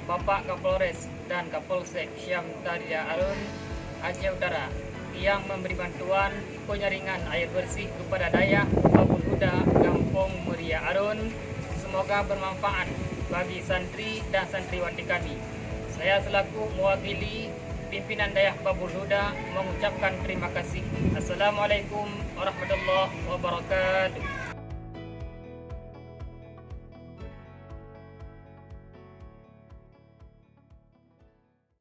Bapak Kapolres dan Kapolsek Syam Tadia Arun Aceh Utara yang memberi bantuan penyaringan air bersih kepada daerah Babul Huda Kampung Muria Arun. Semoga bermanfaat bagi santri dan santriwati kami. Saya selaku mewakili pimpinan daerah Babul Huda mengucapkan terima kasih. Assalamualaikum warahmatullahi wabarakatuh.